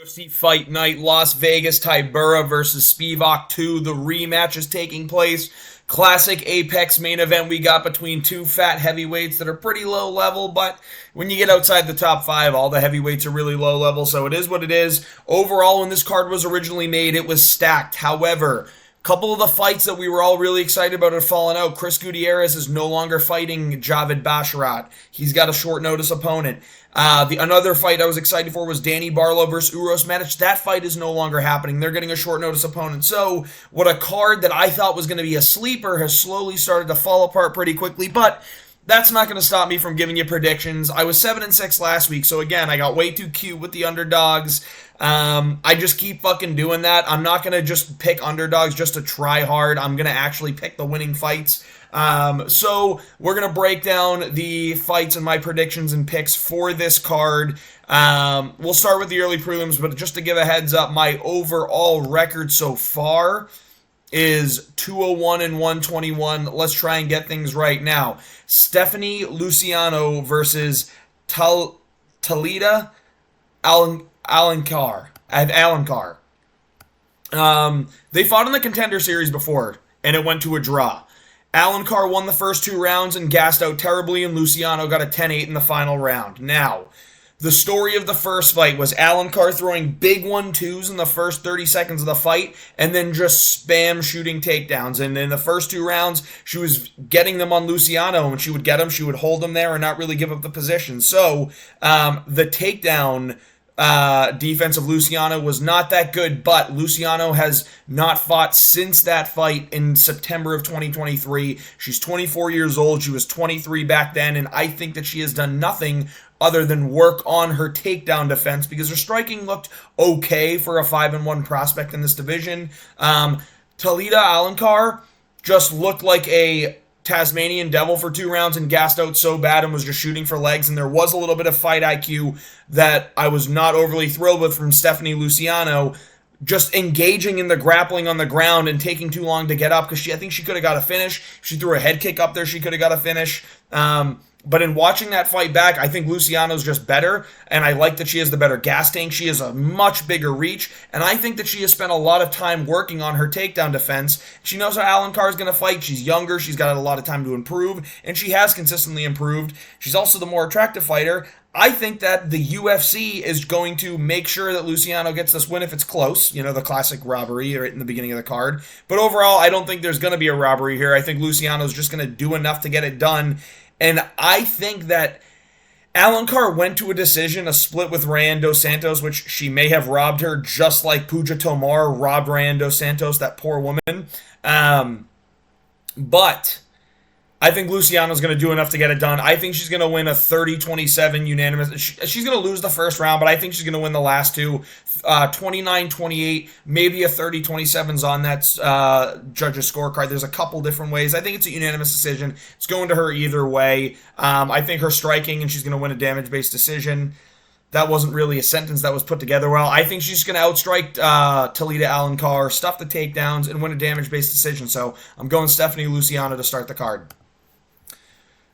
UFC Fight Night, Las Vegas, Tybura versus Spivac 2. The rematch is taking place. Classic Apex main event we got between two fat heavyweights that are pretty low level, but when you get outside the top five, all the heavyweights are really low level, so it is what it is. Overall, when this card was originally made, it was stacked. However, a couple of the fights that we were all really excited about have fallen out. Chris Gutierrez is no longer fighting Javid Basharat. He's got a short notice opponent. Another fight I was excited for was Danny Barlow versus Uros Medic. That fight is no longer happening. They're getting a short notice opponent. So, what a card that I thought was going to be a sleeper has slowly started to fall apart pretty quickly, but that's not going to stop me from giving you predictions. I was 7-6 last week, so again, I got way too cute with the underdogs. I just keep fucking doing that. I'm not going to just pick underdogs just to try hard. I'm going to actually pick the winning fights. So we're going to break down the fights and my predictions and picks for this card. We'll start with the early prelims, but just to give a heads up, my overall record so far is 201 and 121. Let's try and get things right now. Stephanie Luciano versus Talita Carr. They fought in the Contender Series before, and it went to a draw. Carr won the first two rounds and gassed out terribly, and Luciano got a 10-8 in the final round. Now, the story of the first fight was Carr throwing big 1-2s in the first 30 seconds of the fight, and then just spam shooting takedowns. And in the first two rounds, she was getting them on Luciano, and when she would get them, she would hold them there and not really give up the position. So, the takedown defense of Luciano was not that good, but Luciano has not fought since that fight in September of 2023. She's 24 years old. She was 23 back then, and I think that she has done nothing other than work on her takedown defense because her striking looked okay for a 5-1 prospect in this division. Talita Carr just looked like a Tasmanian devil for 2 rounds and gassed out so bad and was just shooting for legs, and there was a little bit of fight IQ that I was not overly thrilled with from Stephanie Luciano, just engaging in the grappling on the ground and taking too long to get up because I think she could have got a finish. She threw a head kick up there, she could have got a finish. But in watching that fight back, I think Luciano's just better, and I like that she has the better gas tank. She has a much bigger reach, and I think that she has spent a lot of time working on her takedown defense. She knows how Carr is going to fight. She's younger. She's got a lot of time to improve, and she has consistently improved. She's also the more attractive fighter. I think that the UFC is going to make sure that Luciano gets this win if it's close. You know, the classic robbery right in the beginning of the card. But overall, I don't think there's going to be a robbery here. I think Luciano's just going to do enough to get it done. And I think that Carr went to a decision, a split with Rayan dos Santos, which she may have robbed her, just like Puja Tomar robbed Rayan dos Santos, that poor woman. But I think Luciano's going to do enough to get it done. I think she's going to win a 30-27 unanimous. She's going to lose the first round, but I think she's going to win the last two. 29-28, maybe a 30-27's on that judge's scorecard. There's a couple different ways. I think it's a unanimous decision. It's going to her either way. I think her striking, and she's going to win a damage-based decision. That wasn't really a sentence that was put together well. I think she's going to outstrike Talita Carr, stuff the takedowns, and win a damage-based decision. So I'm going Stephanie Luciano to start the card.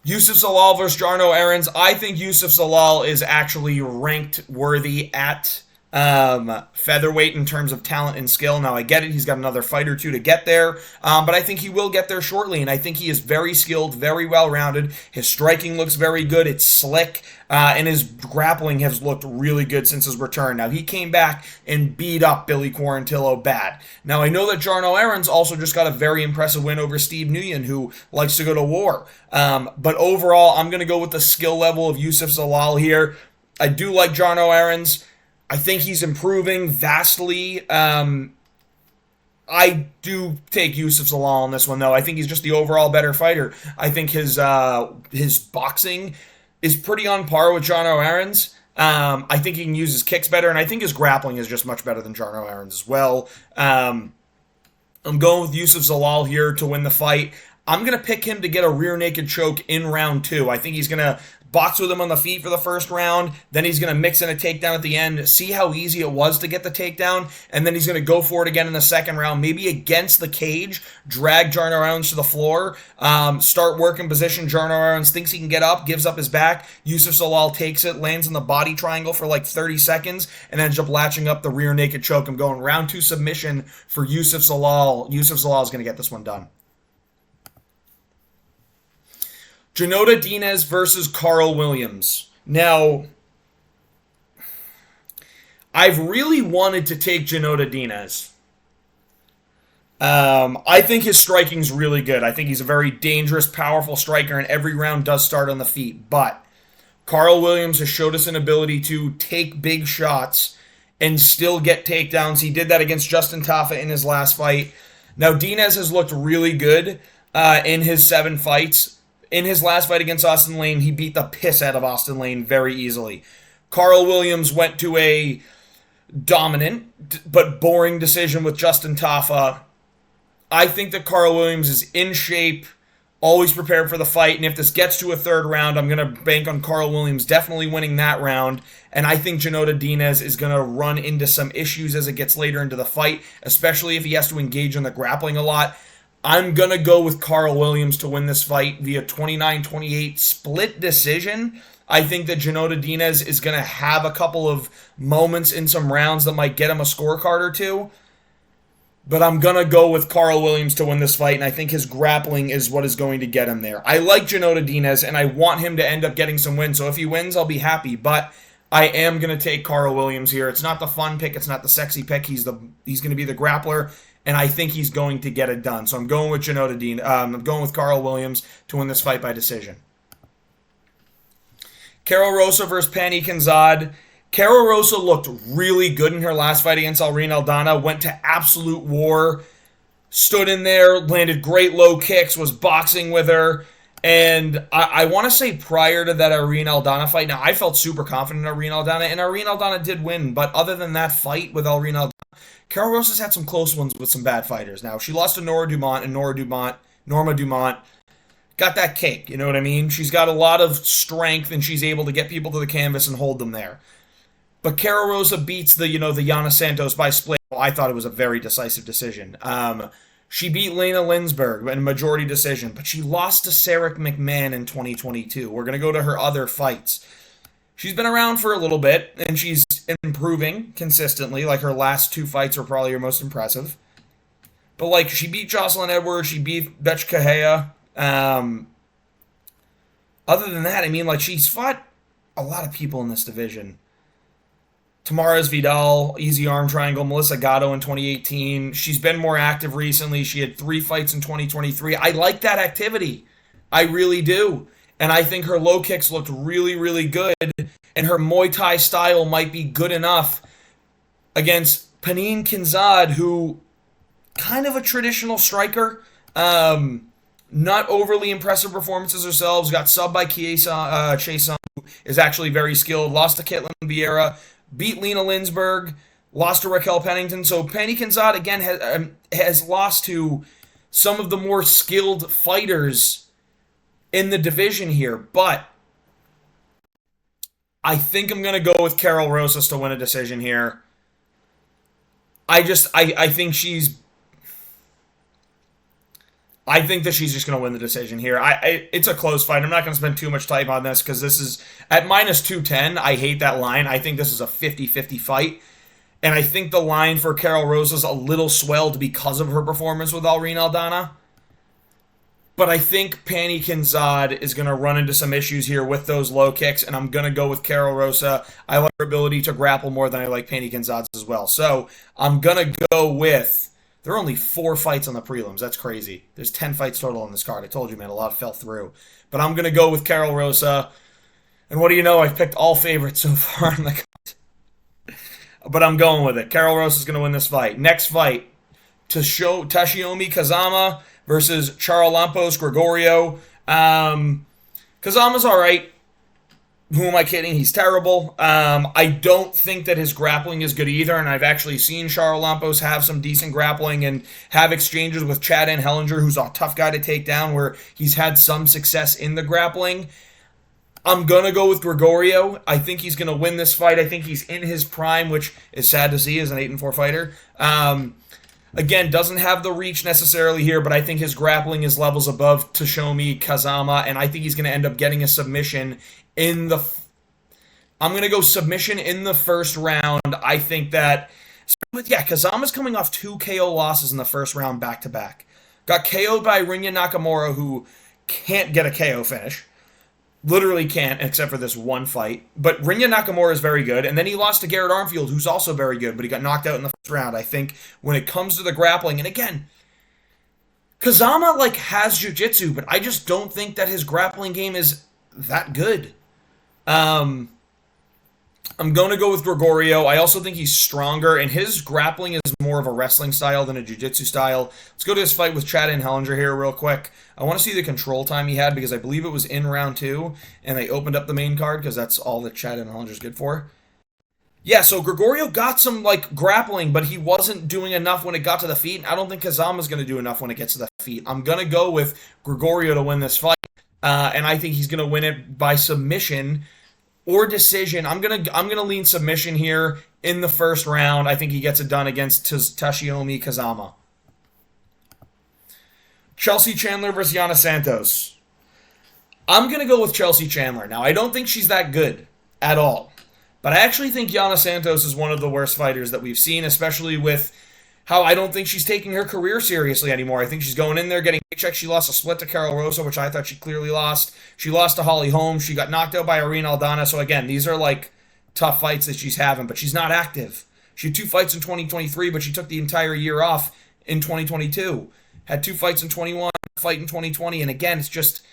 Yusuf Zalal versus Jarno Aarons. I think Yusuf Zalal is actually ranked worthy at featherweight in terms of talent and skill. Now, I get it. He's got another fight or two to get there, but I think he will get there shortly, and I think he is very skilled, very well-rounded. His striking looks very good. It's slick, and his grappling has looked really good since his return. Now, he came back and beat up Billy Quarantillo bad. Now, I know that Jarno Aarons also just got a very impressive win over Steve Nguyen, who likes to go to war. But overall, I'm going to go with the skill level of Yusuf Zalal here. I do like Jarno Aarons. I think he's improving vastly. I do take Yusuf Zalal on this one, though. I think he's just the overall better fighter. I think his boxing is pretty on par with Jarno Aarons. I think he can use his kicks better, and I think his grappling is just much better than Jarno Aarons as well. I'm going with Yusuf Zalal here to win the fight. I'm going to pick him to get a rear naked choke in round 2. I think he's going to box with him on the feet for the first round, then he's going to mix in a takedown at the end, see how easy it was to get the takedown, and then he's going to go for it again in the second round, maybe against the cage, drag Jana Rounds to the floor, start working position. Jana Rounds thinks he can get up, gives up his back, Yusuf Zalal takes it, lands in the body triangle for like 30 seconds, and ends up latching up the rear naked choke. I'm going round 2 submission for Yusuf Zalal. Yusuf Zalal is going to get this one done. Janota Diaz versus Carl Williams. Now, I've really wanted to take Janota Diaz. I think his striking's really good. I think he's a very dangerous, powerful striker, and every round does start on the feet. But Carl Williams has showed us an ability to take big shots and still get takedowns. He did that against Justin Tafa in his last fight. Now, Diaz has looked really good in his 7 fights. In his last fight against Austin Lane, he beat the piss out of Austin Lane very easily. Carl Williams went to a dominant but boring decision with Justin Tafa. I think that Carl Williams is in shape, always prepared for the fight, and if this gets to a third round, I'm going to bank on Carl Williams definitely winning that round, and I think Janota Diaz is going to run into some issues as it gets later into the fight, especially if he has to engage in the grappling a lot. I'm going to go with Carl Williams to win this fight via 29-28 split decision. I think that Janota Diaz is going to have a couple of moments in some rounds that might get him a scorecard or two. But I'm going to go with Carl Williams to win this fight, and I think his grappling is what is going to get him there. I like Janota Diaz, and I want him to end up getting some wins. So if he wins, I'll be happy. But I am going to take Carl Williams here. It's not the fun pick. It's not the sexy pick. He's going to be the grappler. And I think he's going to get it done. So I'm going with I'm going with Carl Williams to win this fight by decision. Karol Rosa versus Pannie Kianzad. Karol Rosa looked really good in her last fight against Irene Aldana. Went to absolute war. Stood in there, landed great low kicks, was boxing with her. And I want to say prior to that Irene Aldana fight, now I felt super confident in Irene Aldana, and Irene Aldana did win. But other than that fight with Irene Aldana, Karol Rosa's had some close ones with some bad fighters. Now, she lost to Norma Dumont, got that cake, you know what I mean? She's got a lot of strength, and she's able to get people to the canvas and hold them there. But Karol Rosa beats the Jana Santos by split. I thought it was a very decisive decision. She beat Lena Linsberg in a majority decision, but she lost to Sarah McMahon in 2022. We're going to go to her other fights. She's been around for a little bit, and she's improving consistently. Like, her last 2 fights are probably her most impressive. But, like, she beat Jocelyn Edwards, she beat Betch Kahea. Other than that, I mean, like, she's fought a lot of people in this division. Tamaras Vidal, easy arm triangle, Melissa Gatto in 2018. She's been more active recently. She had 3 fights in 2023. I like that activity. I really do. And I think her low kicks looked really, really good. And her Muay Thai style might be good enough against Pannie Kianzad, who kind of a traditional striker. Not overly impressive performances herself. Got subbed by Chape, who is actually very skilled. Lost to Caitlin Vieira. Beat Lena Linsberg. Lost to Raquel Pennington. So Pannie Kianzad, again, has lost to some of the more skilled fighters in the division here, but I think I'm going to go with Karol Rosa to win a decision here. I think that she's just going to win the decision here. It's a close fight. I'm not going to spend too much time on this because this is at minus 210. I hate that line. I think this is a 50-50 fight. And I think the line for Karol Rosa is a little swelled because of her performance with Irene Aldana. But I think Pannie Kianzad is going to run into some issues here with those low kicks, and I'm going to go with Karol Rosa. I like her ability to grapple more than I like Pannie Kianzad's as well. So I'm going to go with... There are only 4 fights on the prelims. That's crazy. There's 10 fights total on this card. I told you, man, a lot fell through. But I'm going to go with Karol Rosa. And what do you know? I've picked all favorites so far in the card. But I'm going with it. Karol Rosa is going to win this fight. Next fight, Tashiyomi Kazama versus Charalampos Gregorio. Kazama's all right. Who am I kidding? He's terrible. I don't think that his grappling is good either, and I've actually seen Charalampos have some decent grappling and have exchanges with Chad and Hellinger, who's a tough guy to take down, where he's had some success in the grappling. I'm going to go with Gregorio. I think he's going to win this fight. I think he's in his prime, which is sad to see as an 8-4 fighter. Again, doesn't have the reach necessarily here, but I think his grappling is levels above Toshomi Kazama, and I think he's going to end up getting a submission in the... I'm going to go submission in the first round. I think that... Yeah, Kazama's coming off 2 KO losses in the first round back-to-back. Got KO'd by Rinya Nakamura, who can't get a KO finish. Literally can't, except for this one fight. But Rinya Nakamura is very good. And then he lost to Garrett Armfield, who's also very good, but he got knocked out in the first round. I think when it comes to the grappling, and again, Kazama, has jiu-jitsu, but I just don't think that his grappling game is that good. I'm going to go with Gregorio. I also think he's stronger, and his grappling is more of a wrestling style than a jiu-jitsu style. Let's go to his fight with Chad and Hellinger here real quick. I want to see the control time he had because I believe it was in round 2, and they opened up the main card because that's all that Chad and Hellinger's good for. Yeah, so Gregorio got some, grappling, but he wasn't doing enough when it got to the feet. I don't think Kazama's going to do enough when it gets to the feet. I'm going to go with Gregorio to win this fight, and I think he's going to win it by submission or decision. I'm gonna lean submission here in the first round. I think he gets it done against Toshomi Kazama. Chelsea Chandler versus Jana Santos. I'm gonna go with Chelsea Chandler. Now, I don't think she's that good at all, but I actually think Jana Santos is one of the worst fighters that we've seen, especially with how I don't think she's taking her career seriously anymore. I think she's going in there getting paychecks. She lost a split to Carol Rosa, which I thought she clearly lost. She lost to Holly Holm. She got knocked out by Irene Aldana. So again, these are tough fights that she's having, but she's not active. She had 2 fights in 2023, but she took the entire year off in 2022. Had 2 fights in 21, a fight in 2020. And again, it's just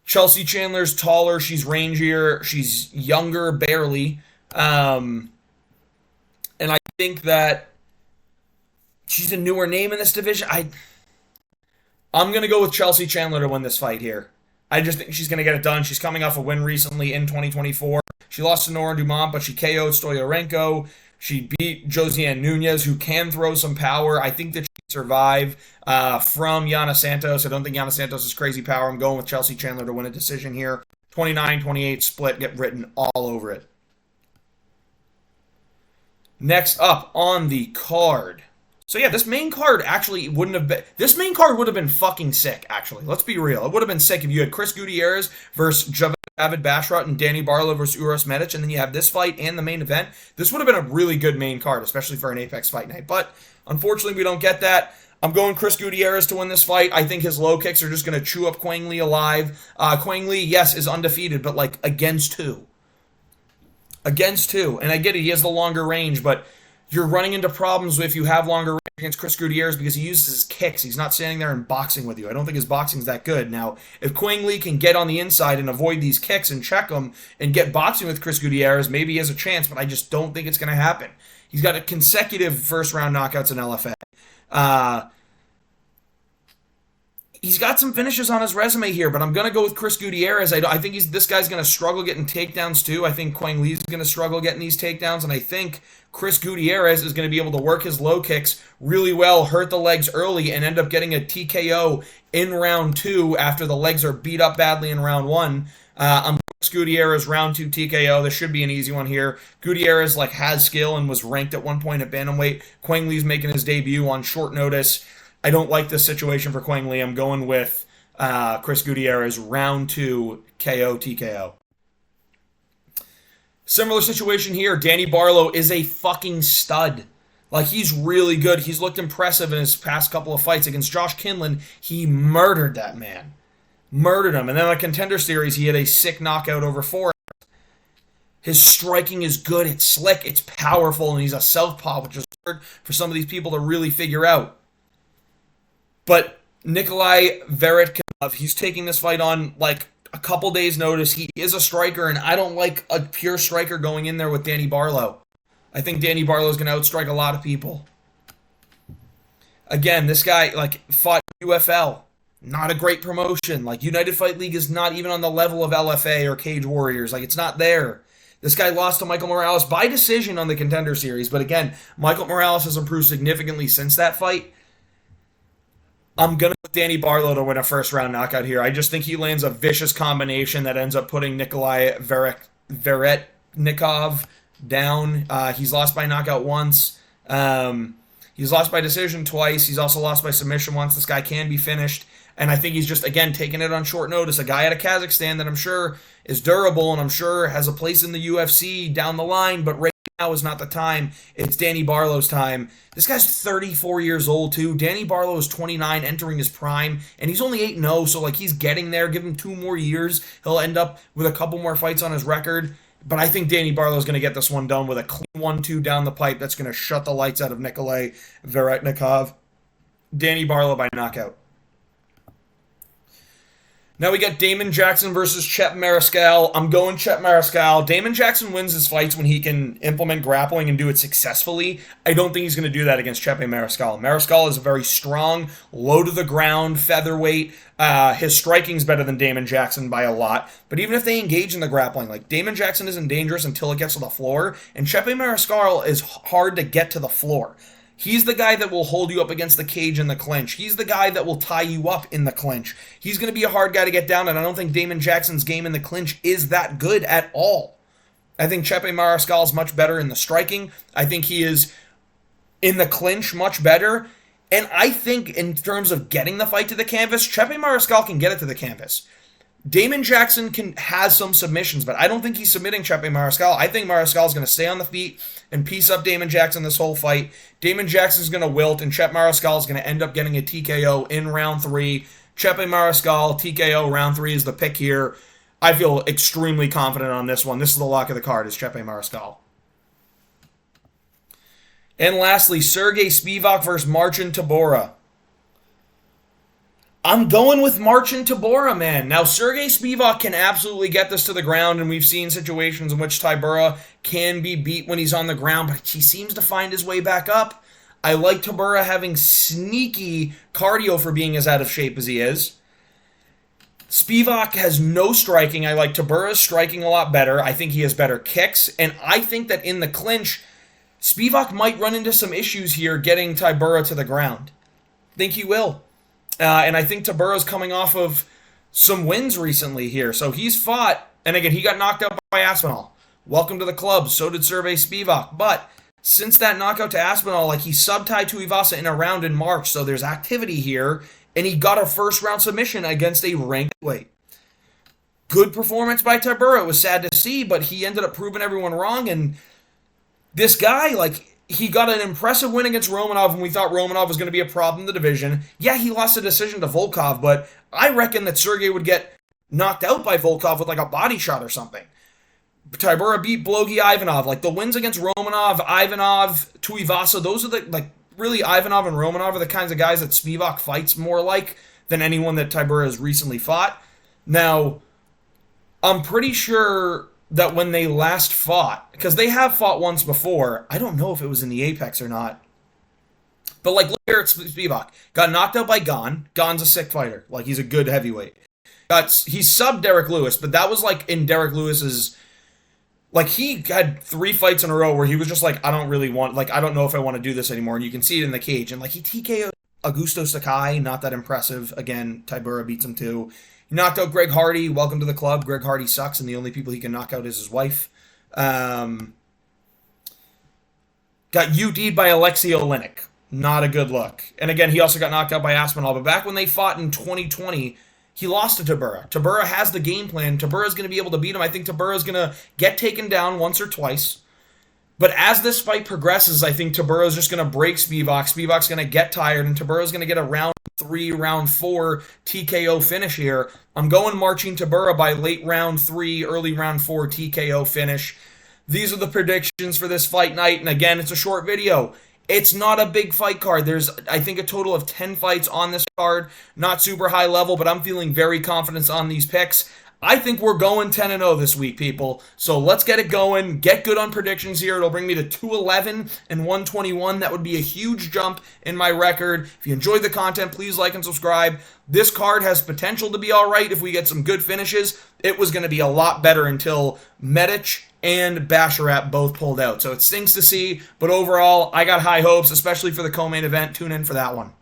Chelsea Chandler's taller. She's rangier. She's younger, barely. And I think that she's a newer name in this division. I'm going to go with Chelsea Chandler to win this fight here. I just think she's going to get it done. She's coming off a win recently in 2024. She lost to Nora Dumont, but she KO'd Stoyarenko. She beat Josiane Nunez, who can throw some power. I think that she can survive from Jana Santos. I don't think Jana Santos is crazy power. I'm going with Chelsea Chandler to win a decision here. 29-28 split, get written all over it. Next up on the card. So yeah, this main card actually wouldn't have been... This main card would have been fucking sick, actually. Let's be real. It would have been sick if you had Chris Gutierrez versus Javid Basharat and Danny Barlow versus Uros Medic, and then you have this fight and the main event. This would have been a really good main card, especially for an Apex Fight Night. But unfortunately, we don't get that. I'm going Chris Gutierrez to win this fight. I think his low kicks are just going to chew up Quang Lee alive. Quang Lee, yes, is undefeated, but against who? Against who? And I get it, he has the longer range, but you're running into problems if you have longer range against Chris Gutierrez because he uses his kicks. He's not standing there and boxing with you. I don't think his boxing's that good. Now, if Quang Lee can get on the inside and avoid these kicks and check them and get boxing with Chris Gutierrez, maybe he has a chance, but I just don't think it's going to happen. He's got a consecutive first-round knockouts in LFA. He's got some finishes on his resume here, but I'm going to go with Chris Gutierrez. I think this guy's going to struggle getting takedowns too. I think Quang Lee's going to struggle getting these takedowns, and I think Chris Gutierrez is going to be able to work his low kicks really well, hurt the legs early, and end up getting a TKO in round 2 after the legs are beat up badly in round 1. I'm Chris Gutierrez, round 2 TKO. This should be an easy one here. Gutierrez has skill and was ranked at one point at bantamweight. Quang Lee's making his debut on short notice. I don't like this situation for Quang Lee. I'm going with Chris Gutierrez, round 2 KO TKO. Similar situation here. Danny Barlow is a fucking stud. He's really good. He's looked impressive in his past couple of fights. Against Josh Kinlan, he murdered that man. Murdered him. And then in the Contender Series, he had a sick knockout over 4. His striking is good. It's slick. It's powerful. And he's a southpaw, which is hard for some of these people to really figure out. But Nikolai Veretkov, he's taking this fight on a couple days' notice. He is a striker, and I don't like a pure striker going in there with Danny Barlow. I think Danny Barlow is going to outstrike a lot of people. Again, this guy fought UFL. Not a great promotion. United Fight League is not even on the level of LFA or Cage Warriors. It's not there. This guy lost to Michael Morales by decision on the Contender Series. But again, Michael Morales has improved significantly since that fight. I'm going to put Danny Barlow to win a first-round knockout here. I just think he lands a vicious combination that ends up putting Nikolai Veretnikov down. He's lost by knockout once. He's lost by decision twice. He's also lost by submission once. This guy can be finished. And I think he's just, again, taking it on short notice. A guy out of Kazakhstan that I'm sure is durable and I'm sure has a place in the UFC down the line, but right now is not the time. It's Danny Barlow's time. This guy's 34 years old, too. Danny Barlow is 29, entering his prime, and he's only 8-0, so, like, he's getting there. Give him 2 more years. He'll end up with a couple more fights on his record. But I think Danny Barlow's going to get this one done with a clean 1-2 down the pipe that's going to shut the lights out of Nikolai Veretnikov. Danny Barlow by knockout. Now we got Damon Jackson versus Chape Mariscal. I'm going Chape Mariscal. Damon Jackson wins his fights when he can implement grappling and do it successfully. I don't think he's going to do that against Chape Mariscal. Mariscal is a very strong, low-to-the-ground featherweight. His striking's better than Damon Jackson by a lot. But even if they engage in the grappling, like Damon Jackson isn't dangerous until it gets to the floor, and Chape Mariscal is hard to get to the floor. He's the guy that will hold you up against the cage in the clinch. He's the guy that will tie you up in the clinch. He's going to be a hard guy to get down, and I don't think Damon Jackson's game in the clinch is that good at all. I think Chape Mariscal is much better in the striking. I think he is in the clinch much better. And I think in terms of getting the fight to the canvas, Chape Mariscal can get it to the canvas. Damon Jackson has some submissions, but I don't think he's submitting Chape Mariscal. I think Mariscal is going to stay on the feet and piece up Damon Jackson this whole fight. Damon Jackson is going to wilt, and Chape Mariscal is going to end up getting a TKO in round 3. Chape Mariscal, TKO, round 3 is the pick here. I feel extremely confident on this one. This is the lock of the card, is Chape Mariscal. And lastly, Sergey Spivac versus Marcin Tybura. I'm going with Marcin Tybura, man. Now, Sergey Spivac can absolutely get this to the ground, and we've seen situations in which Tybura can be beat when he's on the ground, but he seems to find his way back up. I like Tybura having sneaky cardio for being as out of shape as he is. Spivac has no striking. I like Tybura's striking a lot better. I think he has better kicks, and I think that in the clinch, Spivac might run into some issues here getting Tybura to the ground. I think he will. And I think Tybura's coming off of some wins recently here. So he's fought, and again, he got knocked out by Aspinall. Welcome to the club. So did Sergey Spivac. But since that knockout to Aspinall, like he sub-tied Tuivasa in a round in March, so there's activity here, and he got a first-round submission against a ranked weight. Good performance by Tybura. It was sad to see, but he ended up proving everyone wrong, and this guy, like, he got an impressive win against Romanov when we thought Romanov was going to be a problem in the division. Yeah, he lost a decision to Volkov, but I reckon that Sergey would get knocked out by Volkov with like a body shot or something. Tybura beat Blogi Ivanov. Like the wins against Romanov, Ivanov, Tuivasa, those are the, like, really Ivanov and Romanov are the kinds of guys that Spivac fights more like than anyone that Tybura has recently fought. Now, I'm pretty sure that when they last fought, because they have fought once before, I don't know if it was in the Apex or not, but like look here at Spivac, got knocked out by Gon. Gon's a sick fighter, like he's a good heavyweight. He subbed Derek Lewis, but that was like in Derek Lewis's, like he had 3 fights in a row where he was just like, I don't really want, like I don't know if I want to do this anymore, and you can see it in the cage, and like he TKO'd Augusto Sakai, not that impressive. Again, Tybura beats him too. He knocked out Greg Hardy. Welcome to the club. Greg Hardy sucks, and the only people he can knock out is his wife. Got UD'd by Alexei Oleinik. Not a good look. And again, he also got knocked out by Aspinall. But back when they fought in 2020, he lost to Tybura. Tybura has the game plan. Tybura's going to be able to beat him. I think Tybura's going to get taken down once or twice. But as this fight progresses, I think Tybura's just going to break Spivac. Spivac's going to get tired, and Tybura's going to get a round 3, round 4 TKO finish here. I'm going Marcin Tybura by late round 3, early round 4 TKO finish. These are the predictions for this fight night, and again, it's a short video. It's not a big fight card. There's, I think, a total of 10 fights on this card. Not super high level, but I'm feeling very confident on these picks. I think we're going 10-0 this week, people. So let's get it going. Get good on predictions here. It'll bring me to 211 and 121. That would be a huge jump in my record. If you enjoyed the content, please like and subscribe. This card has potential to be all right if we get some good finishes. It was going to be a lot better until Medic and Basharat both pulled out. So it stinks to see, but overall, I got high hopes, especially for the co-main event. Tune in for that one.